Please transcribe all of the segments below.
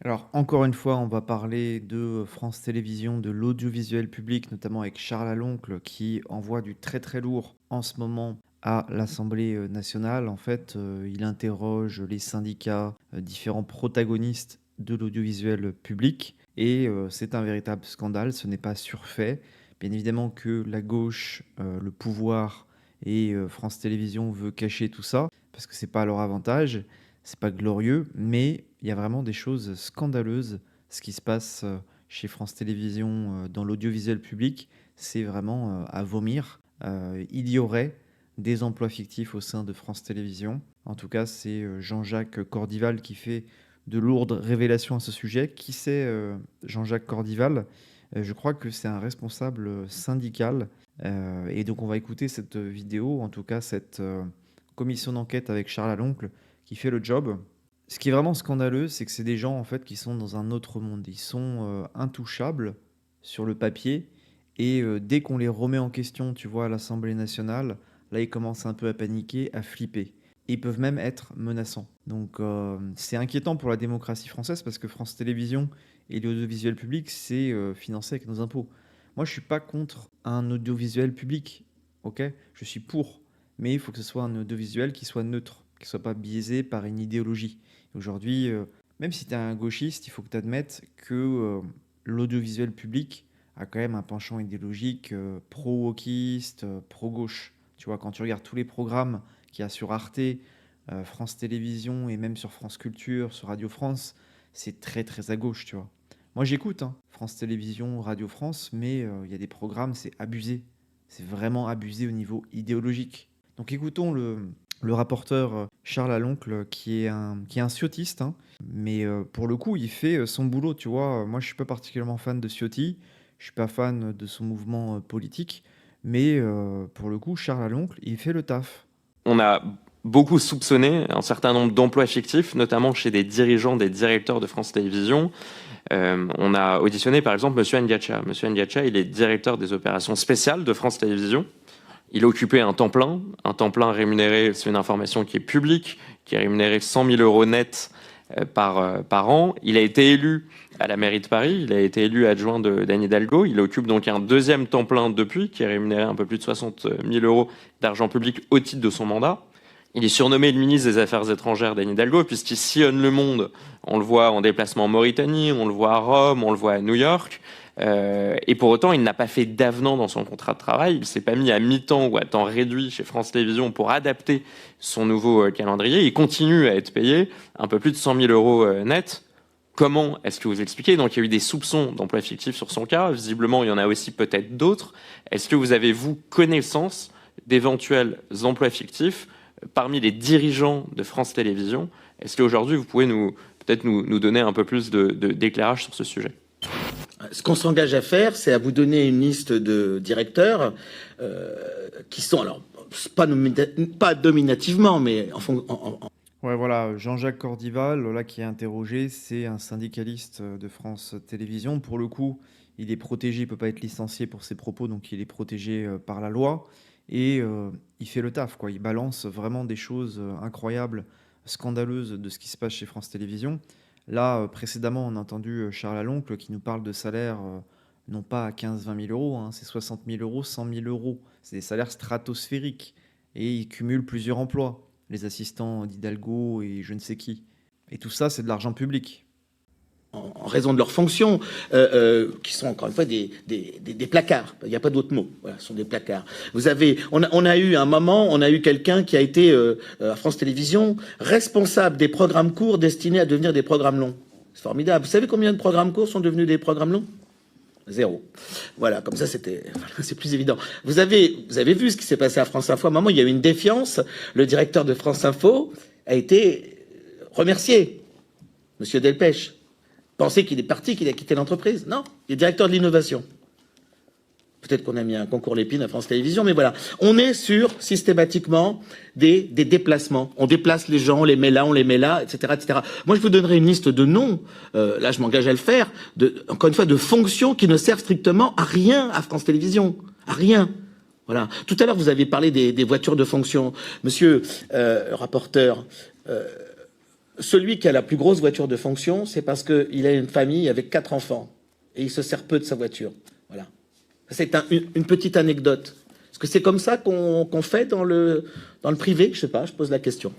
Alors, encore une fois, on va parler de France Télévisions, de l'audiovisuel public, notamment avec Charles Aloncle, qui envoie du très très lourd en ce moment à l'Assemblée nationale. En fait, il interroge les syndicats, différents protagonistes de l'audiovisuel public, et c'est un véritable scandale, ce n'est pas surfait. Bien évidemment que la gauche, le pouvoir et France Télévisions veut cacher tout ça, parce que c'est pas à leur avantage. C'est pas glorieux, mais il y a vraiment des choses scandaleuses. Ce qui se passe chez France Télévisions dans l'audiovisuel public, c'est vraiment à vomir. Il y aurait des emplois fictifs au sein de France Télévisions. En tout cas, c'est Jean-Jacques Cordival qui fait de lourdes révélations à ce sujet. Qui c'est Jean-Jacques Cordival? Je crois que c'est un responsable syndical. Et donc on va écouter cette vidéo, en tout cas cette commission d'enquête avec Charles Aloncle, qui fait le job. Ce qui est vraiment scandaleux, c'est que c'est des gens en fait qui sont dans un autre monde. Ils sont intouchables sur le papier et dès qu'on les remet en question, tu vois, à l'Assemblée nationale, là ils commencent un peu à paniquer, à flipper. Ils peuvent même être menaçants. Donc c'est inquiétant pour la démocratie française parce que France Télévisions et l'audiovisuel public, c'est financé avec nos impôts. Moi, je suis pas contre un audiovisuel public, ok? Je suis pour, mais il faut que ce soit un audiovisuel qui soit neutre, qui ne soit pas biaisé par une idéologie. Aujourd'hui, même si tu es un gauchiste, il faut que tu admettes que l'audiovisuel public a quand même un penchant idéologique pro-wokiste, pro-gauche. Tu vois, quand tu regardes tous les programmes qu'il y a sur Arte, France Télévisions et même sur France Culture, sur Radio France, c'est très très à gauche, tu vois. Moi j'écoute hein, France Télévisions, Radio France, mais il y a des programmes, c'est abusé. C'est vraiment abusé au niveau idéologique. Donc écoutons le rapporteur Charles Aloncle, qui est un ciotiste, hein, mais pour le coup, il fait son boulot, tu vois. Moi, je suis pas particulièrement fan de Ciotti, je suis pas fan de son mouvement politique, mais pour le coup, Charles Aloncle, il fait le taf. On a beaucoup soupçonné un certain nombre d'emplois fictifs, notamment chez des dirigeants, des directeurs de France Télévisions. On a auditionné par exemple Monsieur Ndiacha. Monsieur Ndiacha, il est directeur des opérations spéciales de France Télévisions. Il occupait un temps plein rémunéré, c'est une information qui est publique, qui est rémunéré 100 000 euros net par an. Il a été élu à la mairie de Paris, il a été élu adjoint d'Anne Hidalgo. Il occupe donc un deuxième temps plein depuis, qui est rémunéré un peu plus de 60 000 euros d'argent public au titre de son mandat. Il est surnommé le ministre des Affaires étrangères d'Anne Hidalgo, puisqu'il sillonne le monde. On le voit en déplacement en Mauritanie, on le voit à Rome, on le voit à New York. Et pour autant, il n'a pas fait d'avenant dans son contrat de travail. Il ne s'est pas mis à mi-temps ou à temps réduit chez France Télévisions pour adapter son nouveau calendrier. Il continue à être payé un peu plus de 100 000 euros net. Comment est-ce que vous expliquez? Donc il y a eu des soupçons d'emploi fictif sur son cas. Visiblement, il y en a aussi peut-être d'autres. Est-ce que vous avez, vous, connaissance d'éventuels emplois fictifs parmi les dirigeants de France Télévisions? Est-ce qu'aujourd'hui, vous pouvez peut-être nous donner un peu plus d'éclairage sur ce sujet? Ce qu'on s'engage à faire, c'est à vous donner une liste de directeurs qui sont, alors, pas dominativement, mais Ouais, voilà, Jean-Jacques Cordival, là, qui est interrogé, c'est un syndicaliste de France Télévisions. Pour le coup, il est protégé, il ne peut pas être licencié pour ses propos, donc il est protégé par la loi. Et il fait le taf, quoi. Il balance vraiment des choses incroyables, scandaleuses de ce qui se passe chez France Télévisions. Là, précédemment, on a entendu Charles Aloncle qui nous parle de salaires non pas à 15-20 000 euros, hein, c'est 60 000 euros, 100 000 euros. C'est des salaires stratosphériques. Et il cumule plusieurs emplois, les assistants d'Hidalgo et je ne sais qui. Et tout ça, c'est de l'argent public. en raison de leurs fonctions, qui sont encore une fois des placards. Il n'y a pas d'autre mot. Voilà, ce sont des placards. On a eu un moment, on a eu quelqu'un qui a été à France Télévisions responsable des programmes courts destinés à devenir des programmes longs. C'est formidable. Vous savez combien de programmes courts sont devenus des programmes longs? 0. Voilà, comme ça c'est plus évident. Vous avez vu ce qui s'est passé à France Info. À un moment, il y a eu une défiance. Le directeur de France Info a été remercié, Monsieur Delpech. Pensez qu'il est parti, qu'il a quitté l'entreprise? Non, il est directeur de l'innovation. Peut-être qu'on a mis un concours Lépine à France Télévisions, mais voilà. On est sur, systématiquement, des déplacements. On déplace les gens, on les met là, etc., etc. Moi, je vous donnerai une liste de noms, là, je m'engage à le faire, encore une fois, de fonctions qui ne servent strictement à rien à France Télévisions. À rien. Voilà. Tout à l'heure, vous avez parlé des voitures de fonction. Monsieur le rapporteur, Celui qui a la plus grosse voiture de fonction, c'est parce qu'il a une famille avec 4 enfants et il se sert peu de sa voiture. Voilà. C'est une petite anecdote. Est-ce que c'est comme ça qu'on fait dans le privé? Je sais pas, je pose la question.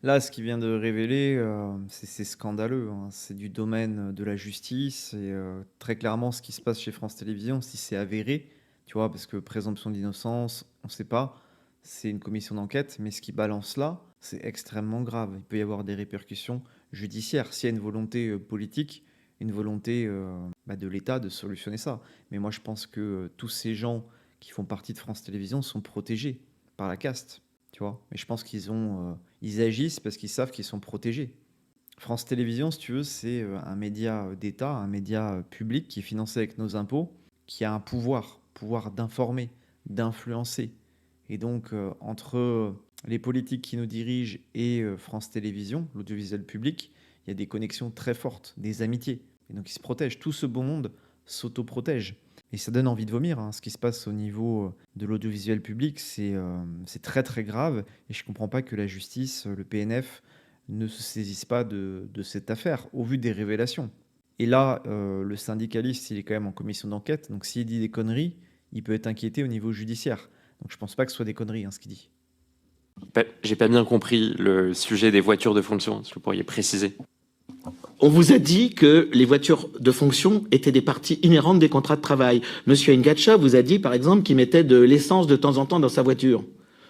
Là, ce qu'il vient de révéler, c'est scandaleux, hein. C'est du domaine de la justice et très clairement, ce qui se passe chez France Télévisions, si c'est avéré, tu vois, parce que présomption d'innocence, on ne sait pas, c'est une commission d'enquête, mais ce qui balance là, c'est extrêmement grave. Il peut y avoir des répercussions judiciaires. S'il y a une volonté politique, une volonté de l'État de solutionner ça. Mais moi, je pense que tous ces gens qui font partie de France Télévisions sont protégés par la caste, tu vois. Mais je pense ils agissent parce qu'ils savent qu'ils sont protégés. France Télévisions, si tu veux, c'est un média d'État, un média public qui est financé avec nos impôts, qui a un pouvoir d'informer, d'influencer. Et donc, entre les politiques qui nous dirigent et France Télévisions, l'audiovisuel public, il y a des connexions très fortes, des amitiés. Et donc, ils se protègent. Tout ce beau monde s'autoprotège. Et ça donne envie de vomir, hein. Ce qui se passe au niveau de l'audiovisuel public, c'est très très grave. Et je ne comprends pas que la justice, le PNF, ne se saisisse pas de cette affaire, au vu des révélations. Et là, le syndicaliste, il est quand même en commission d'enquête. Donc s'il dit des conneries, il peut être inquiété au niveau judiciaire. Donc je ne pense pas que ce soit des conneries, hein, ce qu'il dit. J'ai pas bien compris le sujet des voitures de fonction. Est-ce que vous pourriez préciser? On vous a dit que les voitures de fonction étaient des parties inhérentes des contrats de travail. Monsieur Ngacha vous a dit, par exemple, qu'il mettait de l'essence de temps en temps dans sa voiture.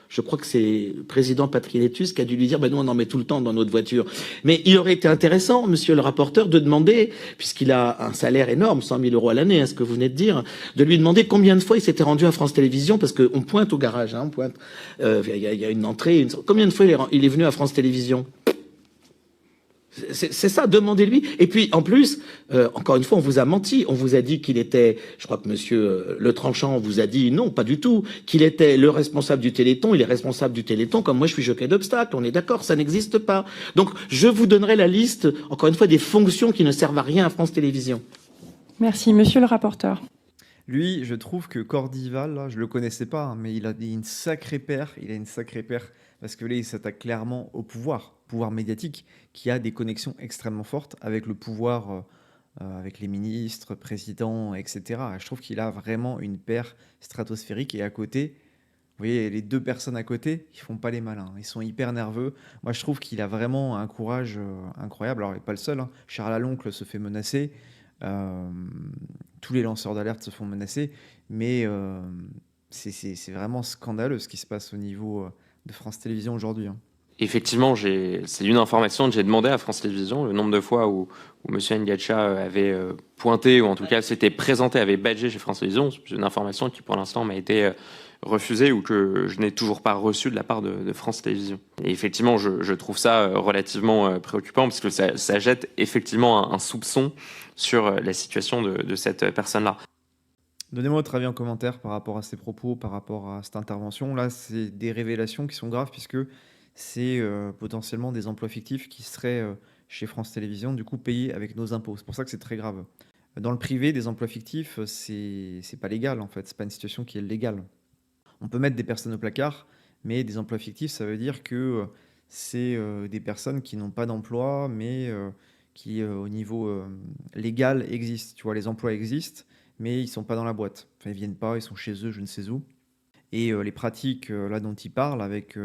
Je crois que c'est le président Patrinetus qui a dû lui dire, nous, on en met tout le temps dans notre voiture. Mais il aurait été intéressant, monsieur le rapporteur, de demander, puisqu'il a un salaire énorme, 100 000 € à l'année, ce que vous venez de dire, de lui demander combien de fois il s'était rendu à France Télévisions, parce qu'on pointe au garage, on pointe, il y a une entrée, combien de fois il est venu à France Télévisions? C'est ça, demandez-lui. Et puis, en plus, encore une fois, on vous a menti. On vous a dit qu'il était, je crois que monsieur Le Tranchant vous a dit, non, pas du tout, qu'il était le responsable du Téléthon. Il est responsable du Téléthon, comme moi je suis jockey d'obstacles. On est d'accord, ça n'existe pas. Donc, je vous donnerai la liste, encore une fois, des fonctions qui ne servent à rien à France Télévisions. Merci, monsieur le rapporteur. Lui, je trouve que Cordival, là, je le connaissais pas, hein, mais il a une sacrée paire. Il a une sacrée paire parce que là, il s'attaque clairement au pouvoir médiatique, qui a des connexions extrêmement fortes avec le pouvoir, avec les ministres, présidents, etc. Je trouve qu'il a vraiment une paire stratosphérique. Et à côté, vous voyez, les deux personnes à côté, ils font pas les malins. Ils sont hyper nerveux. Moi, je trouve qu'il a vraiment un courage incroyable. Alors, il n'est pas le seul, hein. Charles Aloncle se fait menacer. Euh, Tous les lanceurs d'alerte se font menacer. Mais c'est vraiment scandaleux ce qui se passe au niveau de France Télévisions aujourd'hui, hein. Effectivement, c'est une information que j'ai demandé à France Télévisions, le nombre de fois où M. Ngacha avait pointé, ou en tout cas s'était présenté, avait badgé chez France Télévisions. C'est une information qui, pour l'instant, m'a été refusée ou que je n'ai toujours pas reçue de la part de France Télévisions. Et effectivement, je trouve ça relativement préoccupant, parce que ça jette effectivement un soupçon sur la situation de cette personne-là. Donnez-moi votre avis en commentaire par rapport à ces propos, par rapport à cette intervention. Là, c'est des révélations qui sont graves, puisque c'est potentiellement des emplois fictifs qui seraient chez France Télévisions, du coup payés avec nos impôts. C'est pour ça que c'est très grave. Dans le privé, des emplois fictifs, c'est pas légal en fait, c'est pas une situation qui est légale. On peut mettre des personnes au placard, mais des emplois fictifs, ça veut dire que c'est des personnes qui n'ont pas d'emploi, mais qui au niveau légal existent. Tu vois, les emplois existent, mais ils sont pas dans la boîte. Enfin, ils viennent pas, ils sont chez eux, je ne sais où. Et les pratiques là dont il parle avec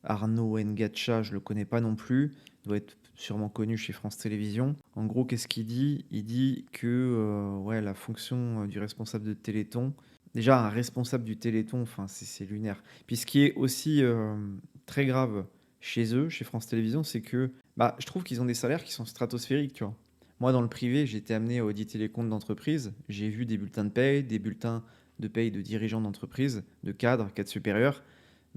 Arnaud Ngacha, je le connais pas non plus, il doit être sûrement connu chez France Télévisions. En gros, qu'est-ce qu'il dit? Il dit que ouais, la fonction du responsable de Téléthon, déjà un responsable du Téléthon, enfin c'est lunaire. Puis ce qui est aussi très grave chez eux, chez France Télévisions, c'est que je trouve qu'ils ont des salaires qui sont stratosphériques, tu vois. Moi, dans le privé, j'ai été amené à auditer les comptes d'entreprise. J'ai vu des bulletins de paye, des bulletins de paye de dirigeants d'entreprise, de cadres supérieurs.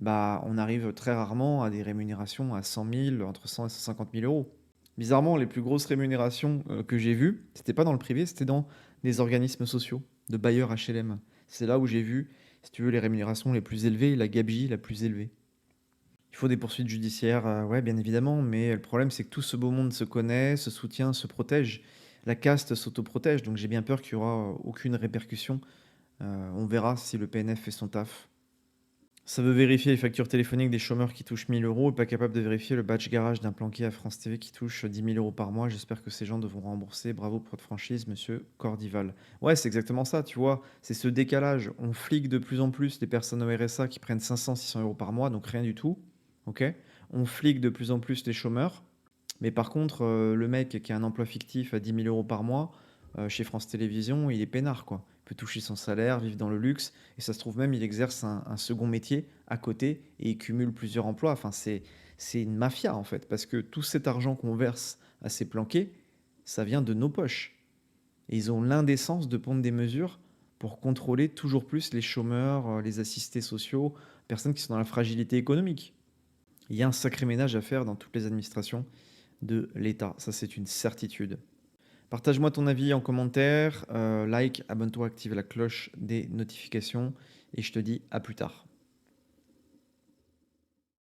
On arrive très rarement à des rémunérations à 100 000, entre 100 et 150 000 euros. Bizarrement, les plus grosses rémunérations que j'ai vues, c'était pas dans le privé, c'était dans des organismes sociaux, de bailleurs HLM. C'est là où j'ai vu, si tu veux, les rémunérations les plus élevées, la gabegie la plus élevée. Il faut des poursuites judiciaires, ouais, bien évidemment, mais le problème, c'est que tout ce beau monde se connaît, se soutient, se protège. La caste s'autoprotège, donc j'ai bien peur qu'il n'y aura aucune répercussion. On verra si le PNF fait son taf. Ça veut vérifier les factures téléphoniques des chômeurs qui touchent 1 000 € et pas capable de vérifier le badge garage d'un planqué à France TV qui touche 10 000 € par mois. J'espère que ces gens devront rembourser. Bravo pour votre franchise, monsieur Cordival. Ouais, c'est exactement ça, tu vois. C'est ce décalage. On flique de plus en plus les personnes au RSA qui prennent 500, 600 € par mois, donc rien du tout. Ok. On flique de plus en plus les chômeurs. Mais par contre, le mec qui a un emploi fictif à 10 000 € par mois, chez France Télévisions, il est peinard, quoi. Il peut toucher son salaire, vivre dans le luxe, et ça se trouve même, il exerce un second métier à côté, et il cumule plusieurs emplois. Enfin, c'est une mafia, en fait, parce que tout cet argent qu'on verse à ces planqués, ça vient de nos poches. Et ils ont l'indécence de prendre des mesures pour contrôler toujours plus les chômeurs, les assistés sociaux, personnes qui sont dans la fragilité économique. Il y a un sacré ménage à faire dans toutes les administrations de l'État. Ça, c'est une certitude. Partage-moi ton avis en commentaire, like, abonne-toi, active la cloche des notifications et je te dis à plus tard.